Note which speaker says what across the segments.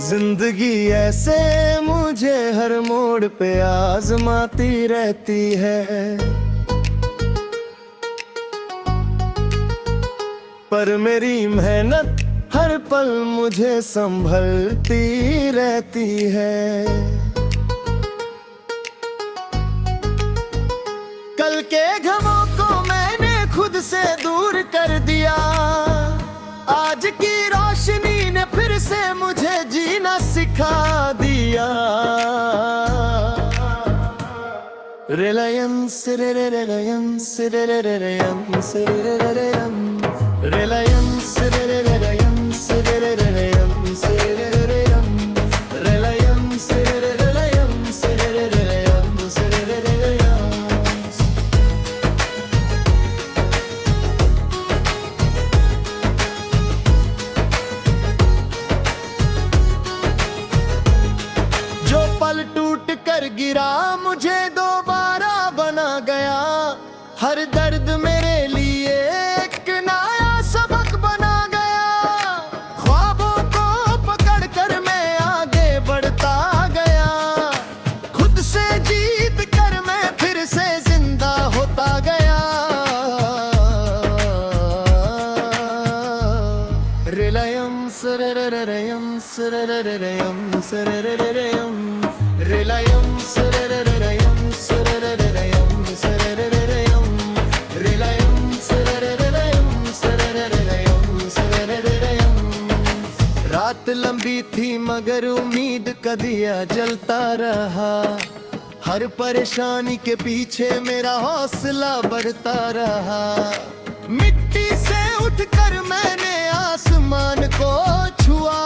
Speaker 1: जिंदगी ऐसे मुझे हर मोड़ पे आजमाती रहती है, पर मेरी मेहनत हर पल मुझे संभलती रहती है। कल के गमों को मैंने खुद से दूर कर दिया, आज की रोशनी ने फिर से मुझे जीना सिखा दिया। रिलायंस रिलायंस रिलायंस रिलायंस रिलायंस रिलायंस रिलायंस रिलायंस रिलायंस रिलायंस। जो पल टूट कर गिरा मुझे दोबारा बना गया, हर दर्द मेरे लिए एक नया सबक बना गया। ख्वाबों को पकड़ कर मैं आगे बढ़ता गया, खुद से जीत कर मैं फिर से जिंदा होता गया। रिलायंस रिलायंस रिलायंस रिलायंस रिलायंस रिलायंस रिलायंस रिलायंस रिलायंस रिलायंस। रात लंबी थी मगर उम्मीद का दिया जलता रहा, हर परेशानी के पीछे मेरा हौसला बढ़ता रहा। मिट्टी से उठकर मैंने आसमान को छुआ,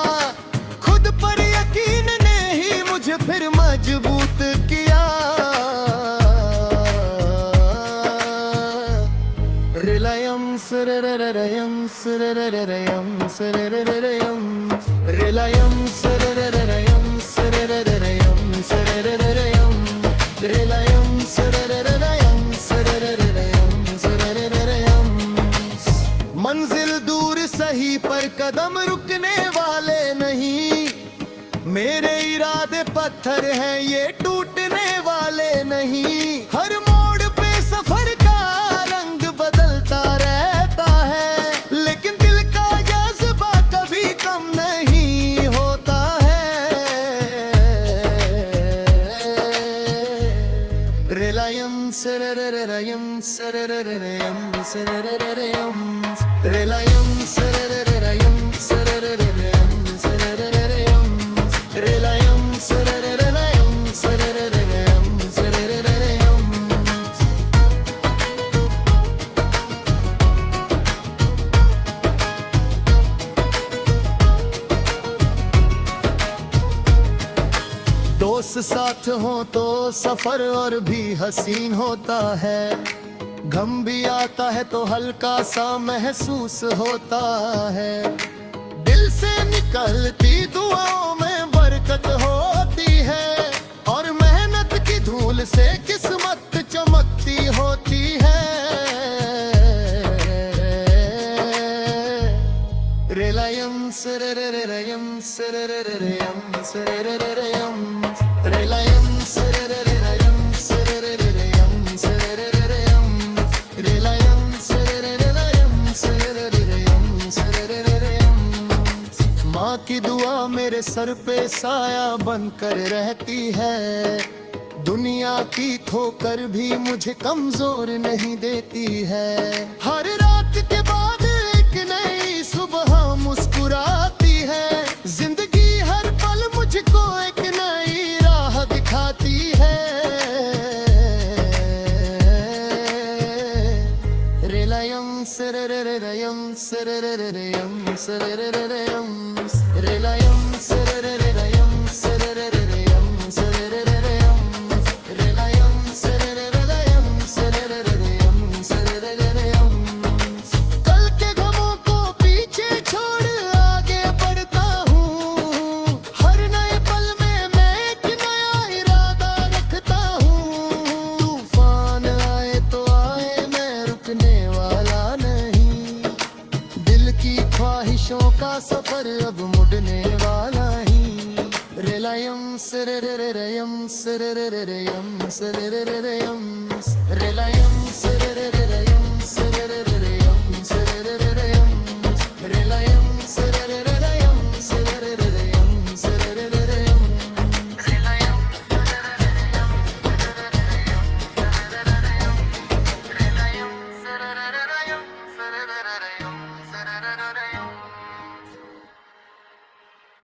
Speaker 1: खुद पर यकीन ने ही मुझे फिर मजबूत किया। रिलायंस रिलायंस रिलायंस रिलायंस रिलायंस रिलायंस रिलायंस रिलायंस रिलायंस रिलायंस रिलायंस रिलायंस। मंजिल दूर सही पर कदम रुकने वाले नहीं, मेरे इरादे पत्थर हैं ये टूटने वाले नहीं। हर मोड़ पे सफर का रंग बदलता रहता है, लेकिन दिल का जज्बा कभी कम नहीं होता है। रिलायंस रिलायंस रिलायंस रिलायंस रिलायंस रिलायंस रिलायंस रिलायंस रिलायंस रिलायंस रिलायंस। दोस्त साथ हो तो सफर और भी हसीन होता है, गम भी आता है तो हल्का सा महसूस होता है। दिल से निकलती दुआओं में बरकत होती है, और मेहनत की धूल से किस्मत चमकती होती है। रिलायंस रिलायंस रिलायंस रिलायंस रिलायंस रिलायंस रिलायंस रिलायंस रिलायंस रिलायंस रिलायंस। माँ की दुआ मेरे सर पे साया बनकर रहती है, दुनिया की ठोकर भी मुझे कमजोर नहीं देती है। हर रात के बाद एक नई सुबह मुस्कुराती है, जिंदगी हर पल मुझको एक नई राह दिखाती है। रिलायंस रिलायंस रिलायंस रिलायंस रिलायंस रिलायंस रिलायंस रिलायंस रिलायंस रिलायंस रिलायंस। कल के गमों को पीछे छोड़ आगे बढ़ता हूँ, हर नए पल में मैं एक नया इरादा रखता हूँ। तूफान आए तो आए मैं रुकने वाला नहीं, दिल की ख्वाहिशों का सफर अब मुड़ने Reliance, Reliance, Reliance, Reliance, Reliance,